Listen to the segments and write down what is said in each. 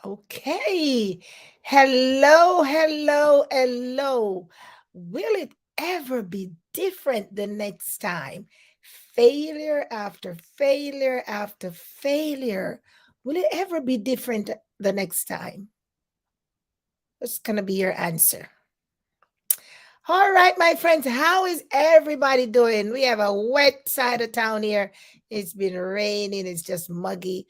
Okay. Hello, hello, hello. Will it ever be different the next time? Failure after failure after failure. Will it ever be different the next time? What's going to be your answer? All right, my friends, how is everybody doing? We have a wet side of town here. It's been raining, it's just muggy.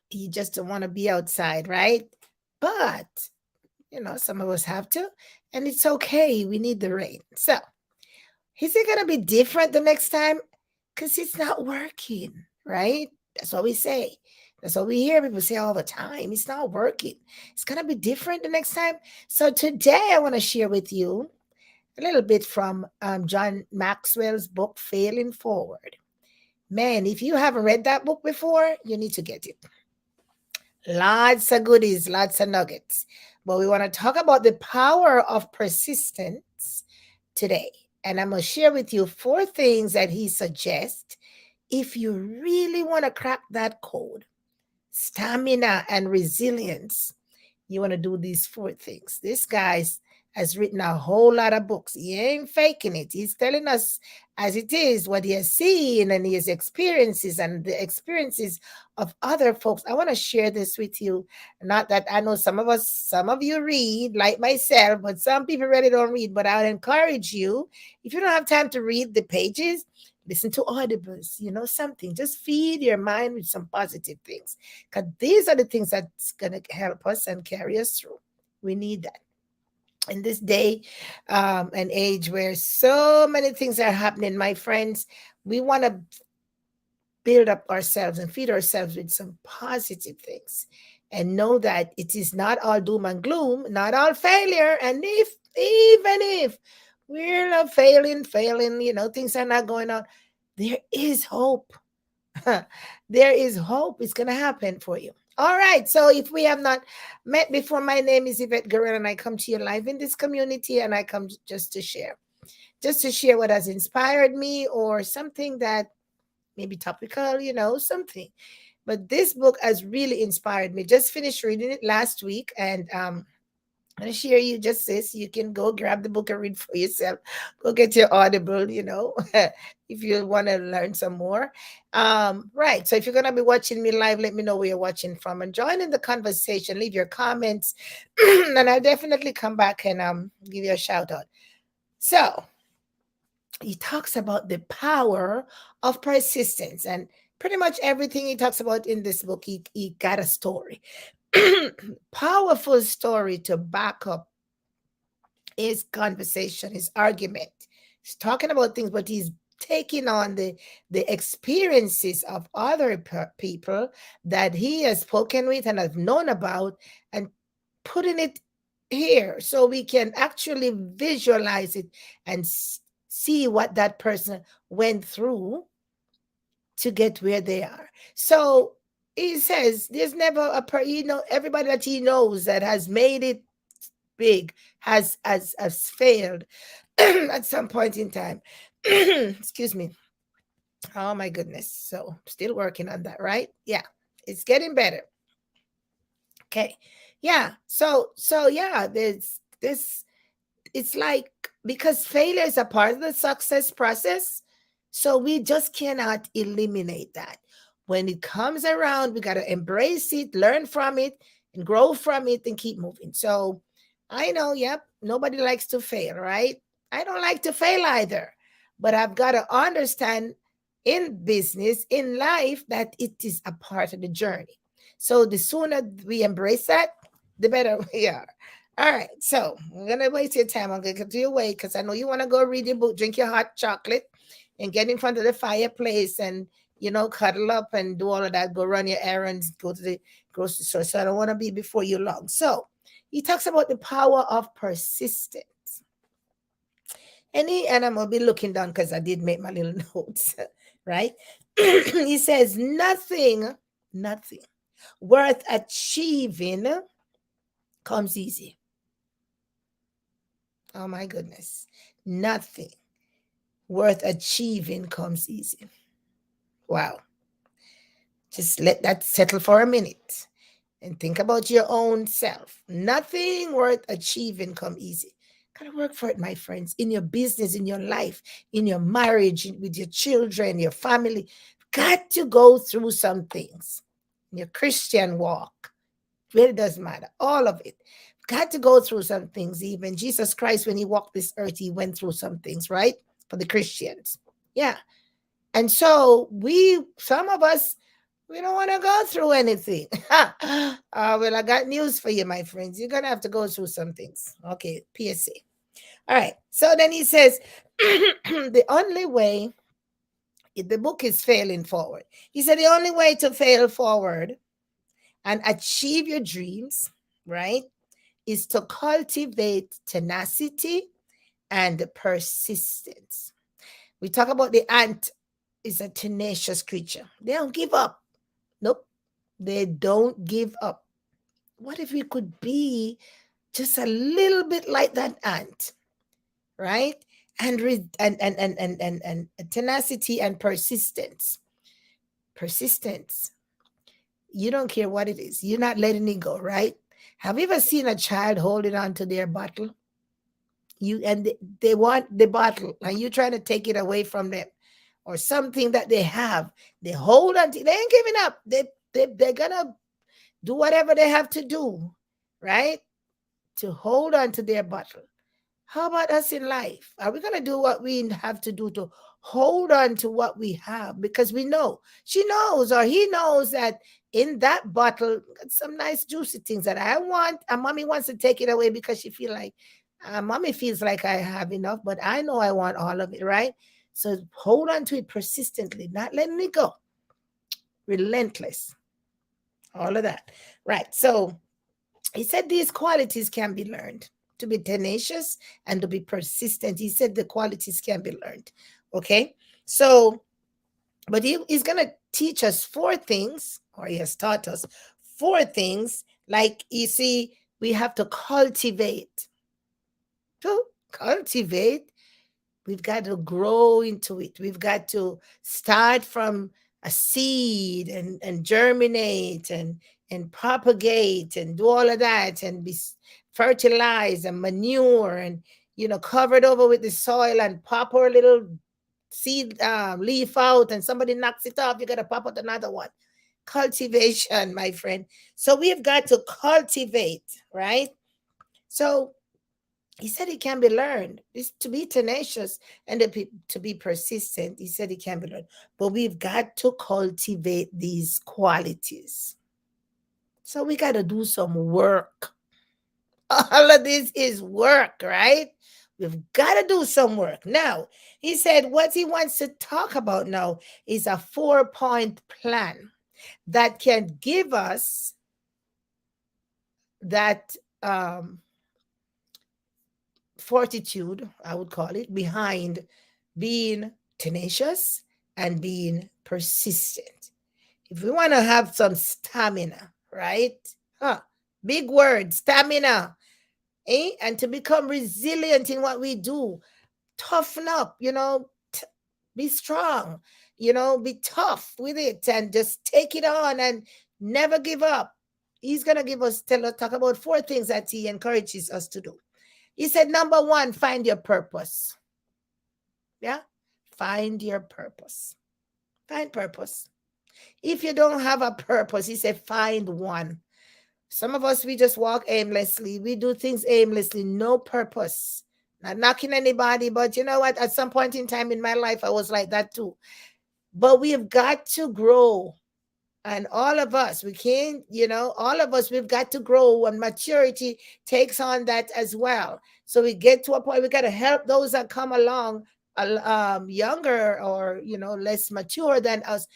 You just don't want to be outside, right? But, some of us have to, and it's okay. We need the rain. So, is it going to be different the next time? Because it's not working, right? That's what we say. That's what we hear people say all the time. It's not working. It's going to be different the next time. So, today I want to share with you a little bit from John Maxwell's book, Failing Forward. Man, if you haven't read that book before, you need to get it. Lots of goodies, lots of nuggets. But we want to talk about the power of persistence today. And I'm going to share with you 4 things that he suggests if you really want to crack that code: stamina and resilience. You want to do these 4 things. This guy's has written a whole lot of books. He ain't faking it. He's telling us as it is what he has seen and his experiences and the experiences of other folks. I want to share this with you. Not that I know some of you read like myself, but some people really don't read. But I would encourage you, if you don't have time to read the pages, listen to audibles, something. Just feed your mind with some positive things, because these are the things that's going to help us and carry us through. We need that in this day and age where so many things are happening, my friends. We want to build up ourselves and feed ourselves with some positive things, and know that it is not all doom and gloom, not all failure. And even if we're not failing, things are not going on, there is hope. There is hope. It's going to happen for you. All right. So if we have not met before, my name is Yvette Guerrero, and I come to you live in this community, and I come just to share what has inspired me, or something that maybe topical, something. But this book has really inspired me. Just finished reading it last week, and I'm going to share you just this. You can go grab the book and read for yourself. Go get your Audible, if you want to learn some more. Right. So if you're going to be watching me live, let me know where you're watching from and join in the conversation. Leave your comments, and I'll definitely come back and give you a shout out. So he talks about the power of persistence, and pretty much everything he talks about in this book, he got a story. Powerful story to back up his conversation, his argument. He's talking about things, but he's taking on the experiences of other people that he has spoken with and have known about, and putting it here so we can actually visualize it and see what that person went through to get where they are. So he says there's never everybody that he knows that has made it big has failed at some point in time. Excuse me. Oh my goodness. So still working on that, right? Yeah. It's getting better. Okay. Yeah. So yeah, there's this it's like, because failure is a part of the success process, so we just cannot eliminate that. When it comes around, we got to embrace it, learn from it, and grow from it, and keep moving. So I know, yep, nobody likes to fail, right? I don't like to fail either, but I've got to understand in business, in life, that it is a part of the journey. So the sooner we embrace that, the better we are. All right, so I'm gonna waste your time. I'm gonna get to your way, because I know you want to go read your book, drink your hot chocolate, and get in front of the fireplace, and cuddle up and do all of that. Go run your errands, go to the grocery store. So I don't want to be before you long. So he talks about the power of persistence, and I'm gonna be looking down because I did make my little notes, right? He says nothing worth achieving comes easy. Oh my goodness. Nothing worth achieving comes easy. Wow. Just let that settle for a minute. and think about your own self. Nothing worth achieving come easy. Gotta work for it, my friends, in your business, in your life, in your marriage, with your children, your family. Got to go through some things. In your Christian walk, really doesn't matter. All of it. Got to go through some things. Even Jesus Christ, when he walked this earth, he went through some things, right? For the Christians. Yeah. And so some of us, we don't want to go through anything. Well, I got news for you, my friends. You're going to have to go through some things. Okay, PSA. All right. So then he says, the only way, the book is failing forward. He said, the only way to fail forward and achieve your dreams, right, is to cultivate tenacity and persistence. We talk about the ant is a tenacious creature. They don't give up. Nope. They don't give up. What if we could be just a little bit like that ant, right? And tenacity and persistence. Persistence. You don't care what it is. You're not letting it go, right? Have you ever seen a child holding on to their bottle? They want the bottle, and you trying to take it away from them, or something that they have. They hold on to. They ain't giving up. They're gonna do whatever they have to do, right? To hold on to their bottle. How about us in life? Are we going to do what we have to do to hold on to what we have? Because we know, she knows, or he knows that in that bottle, some nice juicy things that I want, and mommy wants to take it away because she feel like, mommy feels like I have enough, but I know I want all of it, right? So hold on to it persistently, not letting it go. Relentless. All of that. Right. So he said these qualities can be learned. To be tenacious and to be persistent. He said the qualities can be learned. Okay. So, but he's going to teach us four things, or he has taught us four things. Like, you see, we have to cultivate. To cultivate, we've got to grow into it. We've got to start from a seed and germinate and propagate and do all of that and be fertilized and manure and covered over with the soil and pop our little seed leaf out, and somebody knocks it off, you got to pop out another one. Cultivation, my friend. So we've got to cultivate, right? So he said it can be learned. It's to be tenacious and to be persistent. He said it can be learned. But we've got to cultivate these qualities. So we got to do some work. All of this is work, right? We've got to do some work. Now, he said what he wants to talk about now is a 4-point plan that can give us that fortitude, I would call it, behind being tenacious and being persistent. If we want to have some stamina, right? Big word, stamina. And to become resilient in what we do, toughen up, be strong, be tough with it and just take it on and never give up. He's going to talk about four things that he encourages us to do. He said, number one, find your purpose. Yeah? Find your purpose. Find purpose. If you don't have a purpose, he said, find one. Some of us, we just walk aimlessly. We do things aimlessly, no purpose. Not knocking anybody, but you know what? At some point in time in my life, I was like that too. But we've got to grow. And all of us, we can't, all of us, we've got to grow, and maturity takes on that as well. So we get to a point, we got to help those that come along younger or, less mature than us.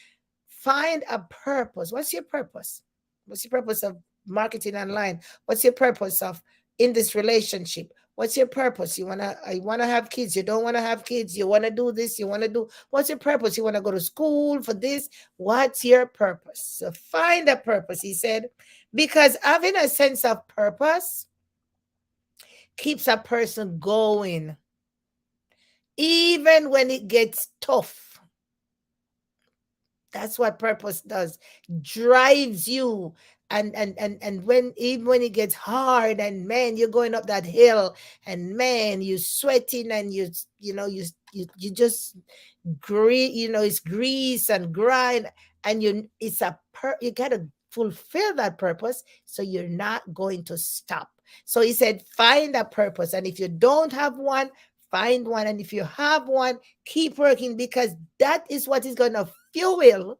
Find a purpose. What's your purpose? What's your purpose of marketing online? What's your purpose of in this relationship? What's your purpose? You wanna have kids, you don't want to have kids, you want to do this, you want to do, what's your purpose? You want to go to school for this? What's your purpose? So find a purpose, he said, because having a sense of purpose keeps a person going even when it gets tough. That's what purpose does. Drives you. And when, even when it gets hard, and man, you're going up that hill, and man, you sweating, and you just it's grease and grind, and you gotta fulfill that purpose, so you're not going to stop. So he said, find a purpose, and if you don't have one, find one, and if you have one, keep working, because that is what is going to fuel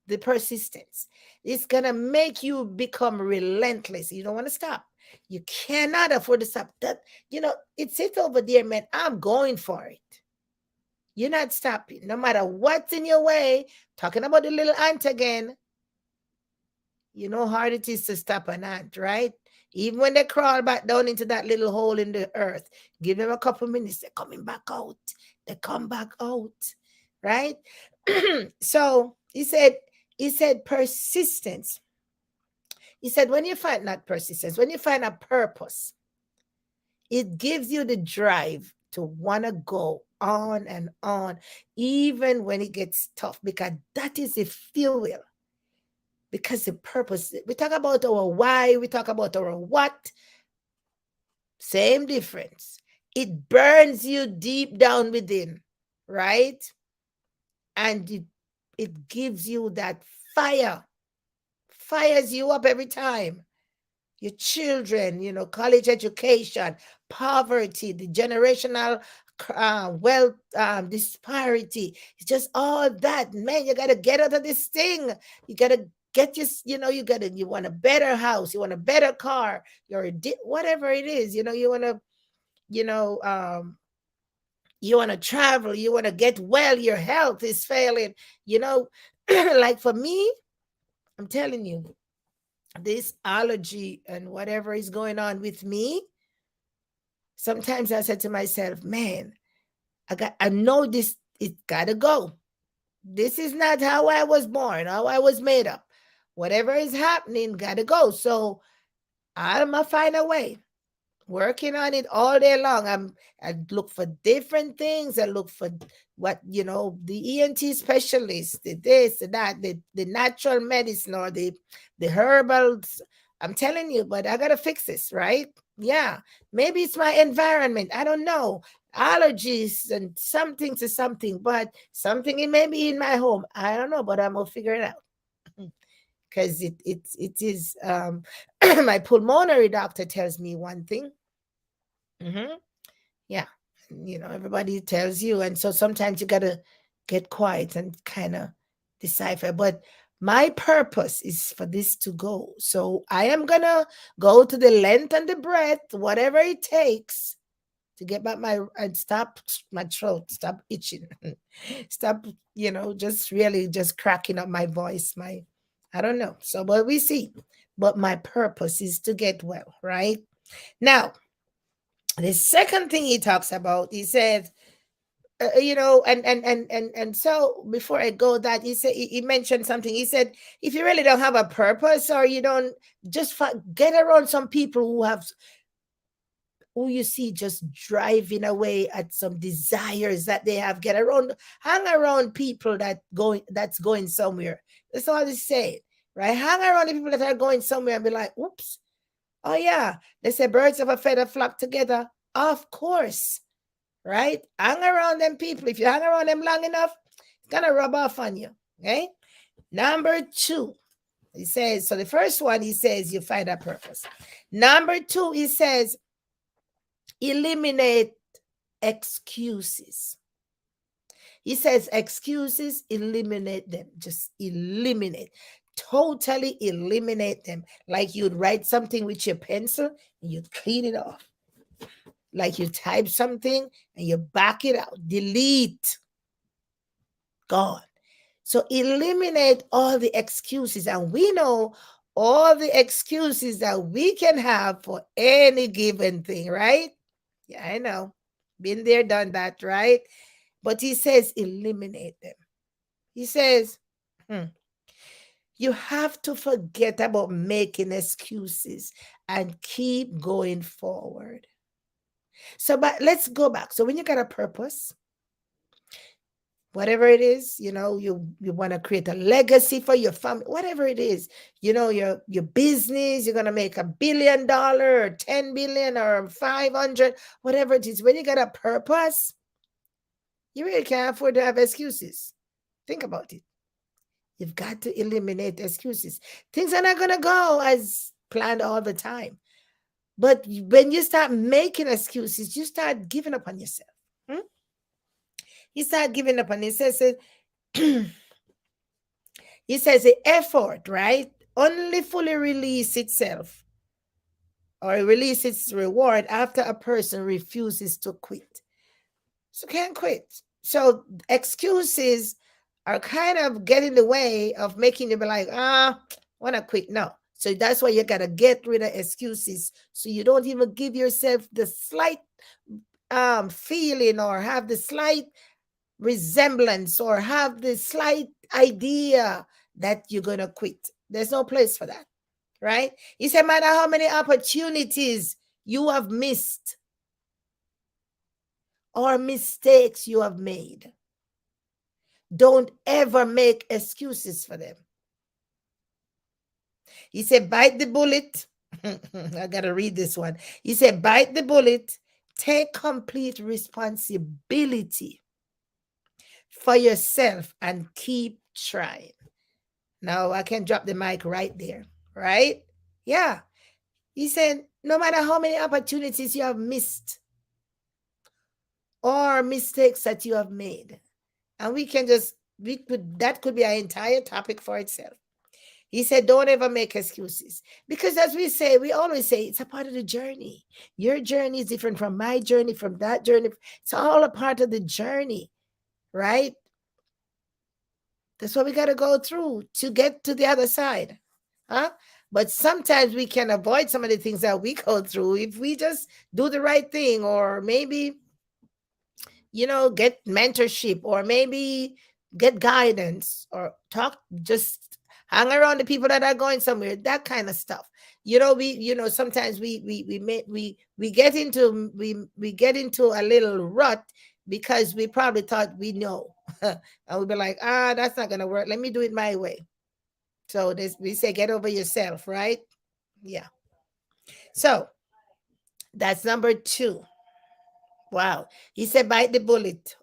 the persistence. It's going to make you become relentless. You don't want to stop. You cannot afford to stop. It sits over there, man. I'm going for it. You're not stopping. No matter what's in your way, talking about the little ant again, you know how hard it is to stop an ant, right? Even when they crawl back down into that little hole in the earth, give them a couple minutes, they're coming back out. They come back out, right? So he said persistence. He said, when you find not persistence, when you find a purpose, it gives you the drive to want to go on, even when it gets tough, because that is the fuel. Because the purpose, we talk about our why, we talk about our what, same difference. It burns you deep down within, right? And it gives you that fire, fires you up every time. Your children, college education, poverty, the generational wealth disparity. It's just all that, man. You got to get out of this thing. You got to get you want a better house, you want a better car, whatever it is, you know, um, you want to travel, you want to get well, your health is failing, like for me, I'm telling you, this allergy and whatever is going on with me, sometimes I said to myself, man, I know this, it gotta go. This is not how I was born, how I was made up. Whatever is happening, gotta go. So I'm gonna find a way. Working on it all day long. I look for different things. I look for the ENT specialist, the this, the that, the natural medicine, or the herbals. I'm telling you, but I gotta fix this, right? Yeah. Maybe it's my environment. I don't know. Allergies and something to something, but something it may be in my home. I don't know, but I'm gonna figure it out. Because it is my pulmonary doctor tells me one thing. Yeah. Everybody tells you. And so sometimes you got to get quiet and kind of decipher. But my purpose is for this to go. So I am going to go to the length and the breadth, whatever it takes to get back and stop my throat, stop itching, stop, just really just cracking up my voice. I don't know. So, but we see. But my purpose is to get well, right? Now, the second thing he talks about, he says, and so before I go, that he mentioned something. He said, if you really don't have a purpose, or you don't, just get around some people who you see just driving away at some desires that they have. Hang around people that's going somewhere. That's all he said, right? Hang around the people that are going somewhere and be like, oops, oh yeah, they say birds of a feather flock together. Of course, right? Hang around them people. If you hang around them long enough, it's gonna rub off on you. Okay. Number 2, he says, so the first one, he says, you find a purpose. Number 2, he says, eliminate excuses. He says, excuses, eliminate them. Just eliminate. Totally eliminate them. Like you'd write something with your pencil and you'd clean it off. Like you type something and you back it out. Delete. Gone. So eliminate all the excuses. And we know all the excuses that we can have for any given thing, right? Yeah, I know. Been there, done that, right? But he says eliminate them. He says, you have to forget about making excuses and keep going forward. So, but let's go back. So when you got a purpose, whatever it is, you want to create a legacy for your family, whatever it is, your business, you're going to make $1 billion or 10 billion or 500, whatever it is. When you got a purpose, you really can't afford to have excuses. Think about it. You've got to eliminate excuses. Things are not going to go as planned all the time. But when you start making excuses, you start giving up on yourself. Hmm? You start giving up on yourself. He says the effort, right, only fully release itself or release its reward after a person refuses to quit. So can't quit. So excuses are kind of get in the way of making you be like, wanna quit. No. So that's why you gotta get rid of excuses. So you don't even give yourself the slight feeling or have the slight resemblance or have the slight idea that you're gonna quit. There's no place for that, right? He said, matter how many opportunities you have missed or mistakes you have made, don't ever make excuses for them. He said, bite the bullet. I gotta read this one. He said, bite the bullet, take complete responsibility for yourself and keep trying. Now I can drop the mic right there, right? Yeah. He said, no matter how many opportunities you have missed or mistakes that you have made, and that could be an entire topic for itself. He said, don't ever make excuses. Because as we always say, it's a part of the journey. Your journey is different from my journey, from that journey. It's all a part of the journey, right? That's what we got to go through to get to the other side. Huh? But sometimes we can avoid some of the things that we go through if we just do the right thing, or maybe, get mentorship, or maybe get guidance, or just hang around the people that are going somewhere, that kind of stuff. Sometimes we get into we get into a little rut because we probably thought we know. And we'll be like, that's not gonna work. Let me do it my way. So we say get over yourself, right? Yeah. So that's number 2. Wow. He said, bite the bullet.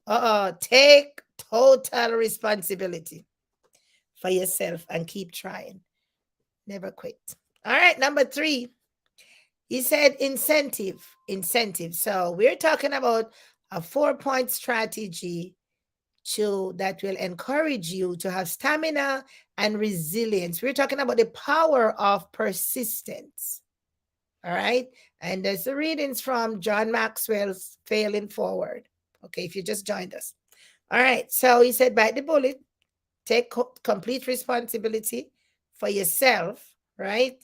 Take total responsibility for yourself and keep trying. Never quit. All right. Number 3. He said incentive. Incentive. So we're talking about a 4-point strategy that will encourage you to have stamina and resilience. We're talking about the power of persistence. All right. And there's the readings from John Maxwell's Failing Forward. Okay, if you just joined us. All right. So he said, bite the bullet, take complete responsibility for yourself, right?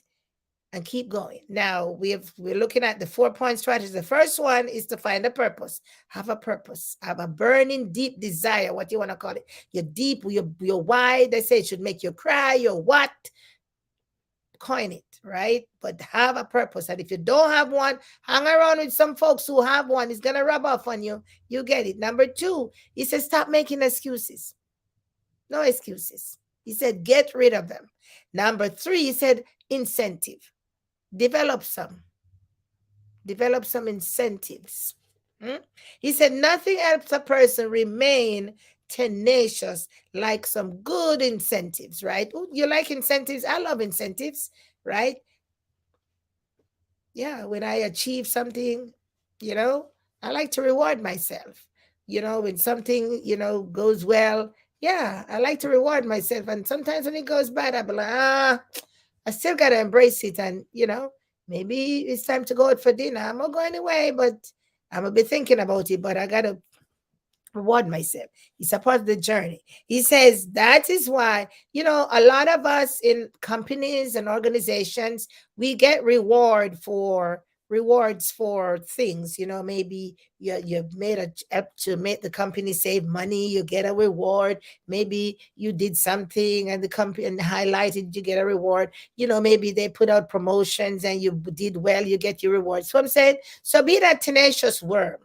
And keep going. Now we're looking at the 4-point strategy. The first one is to find a purpose. Have a purpose. Have a burning, deep desire, what you want to call it. Your why. They say it should make you cry. Your what? Coin it, right? But have a purpose. And if you don't have one, hang around with some folks who have one. It's gonna rub off on you. You get it. Number 2, he says, stop making excuses. No excuses. He said, get rid of them. Number 3, he said, incentive. Develop some incentives. He said, nothing helps a person remain tenacious like some good incentives, right? Ooh, you like incentives? I love incentives, right? Yeah, when I achieve something, I like to reward myself. When something, goes well, yeah, I like to reward myself. And sometimes when it goes bad, I'll be like, I still got to embrace it. And, maybe it's time to go out for dinner. I'm not going away, but I'm going to be thinking about it. But I got to reward myself. It's a part of the journey. He says that is why, a lot of us in companies and organizations, we get rewards for things. Maybe you've made to make the company save money, you get a reward. Maybe you did something and the company and highlighted, you get a reward. Maybe they put out promotions and you did well, you get your reward. So I'm saying, so be that tenacious worm.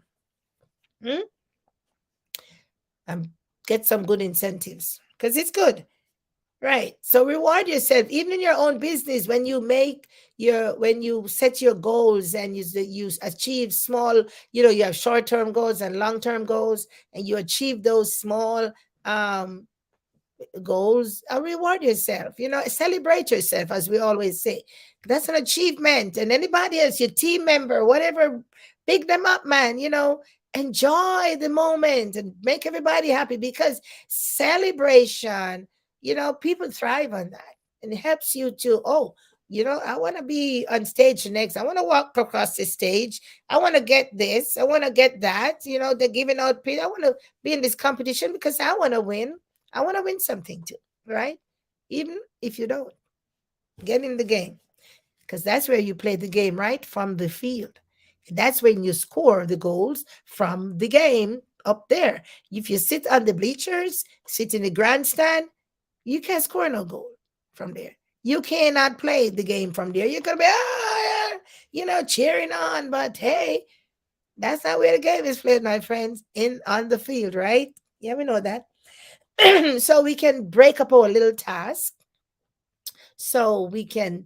I'm get some good incentives because it's good. Right. So reward yourself, even in your own business, when you make when you set your goals and you achieve small, you have short-term goals and long-term goals, and you achieve those small um goals, reward yourself, celebrate yourself, as we always say. That's an achievement. And anybody else, your team member, whatever, pick them up, man. Enjoy the moment and make everybody happy, because celebration, people thrive on that. And it helps you to, oh, I want to be on stage next. I want to walk across the stage. I want to get this. I want to get that. They're giving out. I want to be in this competition because I want to win. I want to win something too, right? Even if you don't, get in the game, because that's where you play the game, right? From the field. That's when you score the goals from the game up there. If you sit on the bleachers, sit in the grandstand, you can't score no goal from there. You cannot play the game from there. You're going to be, cheering on. But hey, that's not where the game is played, my friends, on the field, right? Yeah, we know that. So we can break up our little task, so we can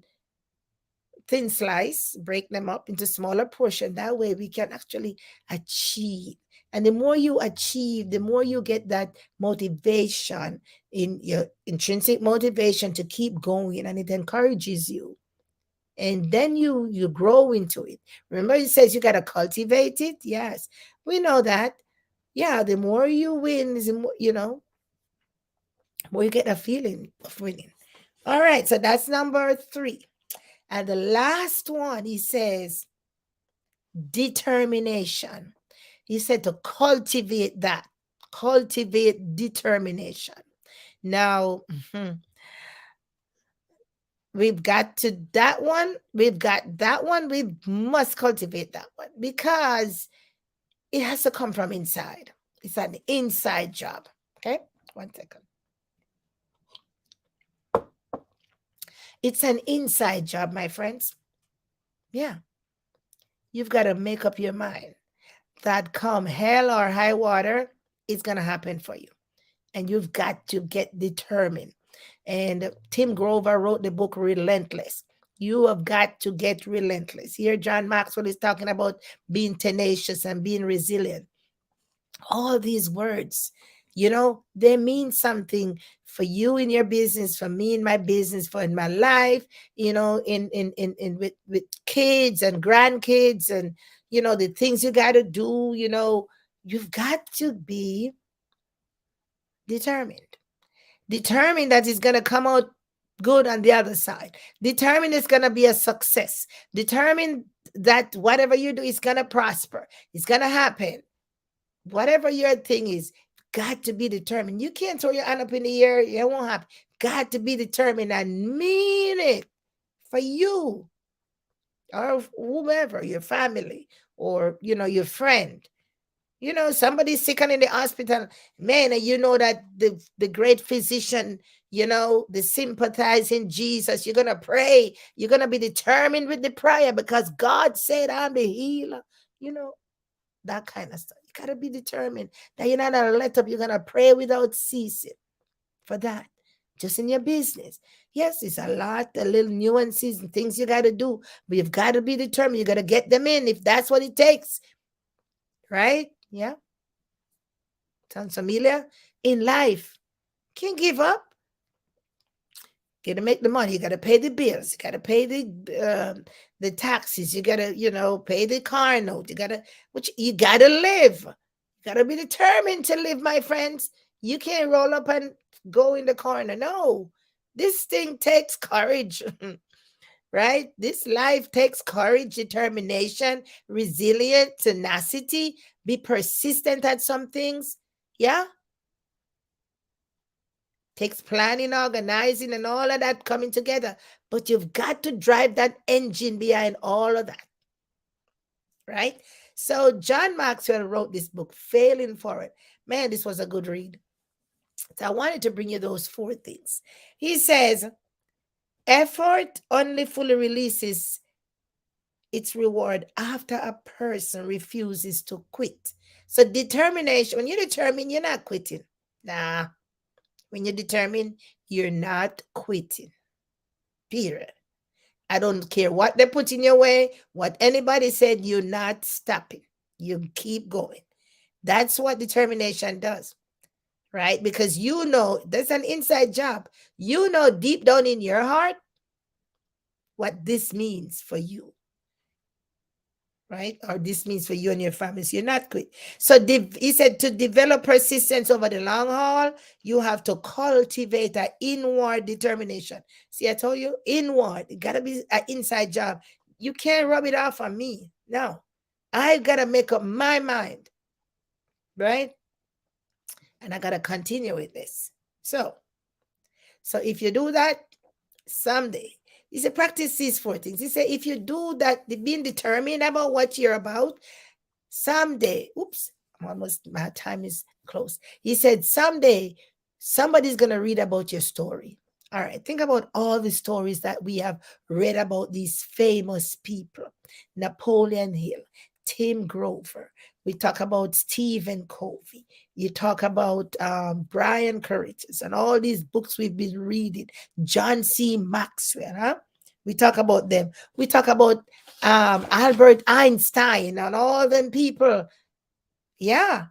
thin slice, break them up into smaller portion. That way we can actually achieve. And the more you achieve, the more you get that motivation, in your intrinsic motivation to keep going, and it encourages you. And then you grow into it. Remember, it says you got to cultivate it. Yes, we know that. Yeah, the more you win is the more, more you get a feeling of winning. All right, so that's number 3. And the last one, he says, determination. He said to cultivate that, cultivate determination. Now, we've got to that one. We've got that one. We must cultivate that one, because it has to come from inside. It's an inside job. Okay, 1 second. It's an inside job, my friends. Yeah. You've got to make up your mind that come hell or high water, it's going to happen for you. And you've got to get determined. And Tim Grover wrote the book Relentless. You have got to get relentless. Here, John Maxwell is talking about being tenacious and being resilient. All these words, they mean something for you in your business, for me in my business, for in my life, in with kids and grandkids, and the things you got to do. You've got to be determined. Determined that it's going to come out good on the other side. Determined it's going to be a success. Determined that whatever you do is going to prosper. It's going to happen. Whatever your thing is, got to be determined. You can't throw your hand up in the air. It won't happen. Got to be determined and mean it for you or whomever, your family, or, your friend. Somebody's sick and in the hospital, man, and you know that the great physician, the sympathizing Jesus, you're going to pray. You're going to be determined with the prayer, because God said, I'm the healer. That kind of stuff. You got to be determined that you're not going to let up. You're going to pray without ceasing for that. Just in your business. Yes, it's a lot, the little nuances and things you got to do, but you've got to be determined. You got to get them in if that's what it takes. Right? Yeah. Sounds familiar? In life, can't give up. Got to make the money. You got to pay the bills. You got to pay the taxes. You got to, pay the car note. You got to live. You got to be determined to live, my friends. You can't roll up and go in the corner. No, this thing takes courage, right? This life takes courage, determination, resilience, tenacity. Be persistent at some things. Yeah. Takes planning, organizing, and all of that coming together. But you've got to drive that engine behind all of that. Right? So John Maxwell wrote this book, Failing Forward. Man, this was a good read. So I wanted to bring you those 4 things. He says, effort only fully releases its reward after a person refuses to quit. So determination, when you determine, you're not quitting. Nah, when you're determined, you're not quitting. Period. I don't care what they put in your way, what anybody said, you're not stopping. You keep going. That's what determination does, right? Because you know, that's an inside job. You know deep down in your heart what this means for you, right? Or this means for you and your family. So you're not quit. So he said to develop persistence over the long haul, you have to cultivate an inward determination. See, I told you, inward. It gotta be an inside job. You can't rub it off on me. No. I gotta make up my mind, right? And I gotta continue with this. So if you do that, someday. He said, practice these four things. He said, if you do that, being determined about what you're about, someday, oops, my time is close. He said, someday somebody's going to read about your story. All right, think about all the stories that we have read about these famous people. Napoleon Hill, Tim Grover. We talk about Stephen Covey. You talk about Brian Curtis and all these books we've been reading. John C. Maxwell, huh? We talk about them. We talk about Albert Einstein and all them people. Yeah,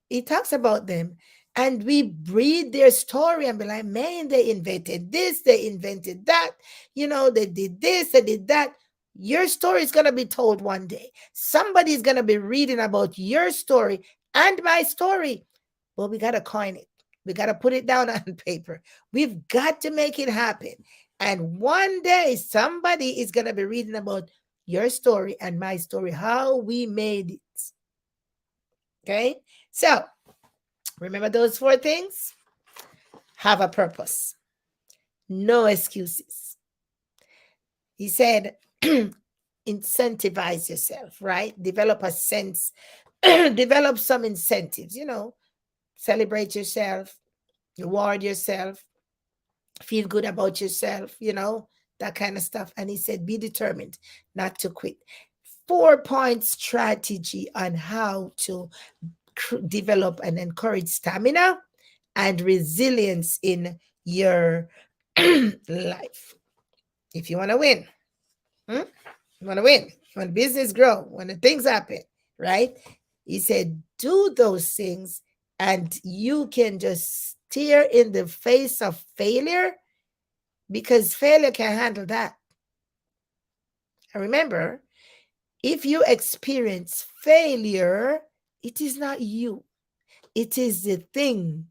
he talks about them. And we read their story and be like, man, they invented this, they invented that, they did this, they did that. Your story is going to be told one day. Somebody's going to be reading about your story and my story. But we got to coin it. We got to put it down on paper. We've got to make it happen. And one day somebody is going to be reading about your story and my story, how we made it. Okay? So, remember those four things? Have a purpose. No excuses. He said, incentivize yourself, right? Develop a sense, develop some incentives, celebrate yourself, reward yourself, feel good about yourself, that kind of stuff. And he said, be determined not to quit. 4-point strategy on how to develop and encourage stamina and resilience in your life. If you want to win, you want to win, when business grow, when the things happen, right? He said, do those things and you can just stare in the face of failure, because failure can handle that. And remember, if you experience failure, it is not you. It is the thing.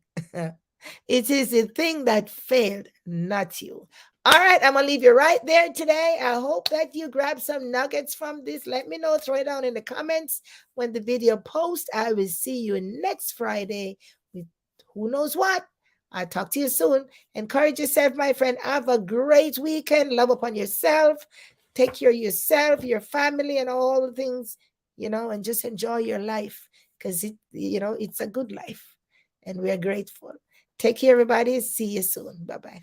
It is the thing that failed, not you. All right, I'm going to leave you right there today. I hope that you grab some nuggets from this. Let me know. Throw it down in the comments when the video posts. I will see you next Friday with who knows what. I'll talk to you soon. Encourage yourself, my friend. Have a great weekend. Love upon yourself. Take care of yourself, your family, and all the things, and just enjoy your life, because it's a good life. And we are grateful. Take care, everybody. See you soon. Bye-bye.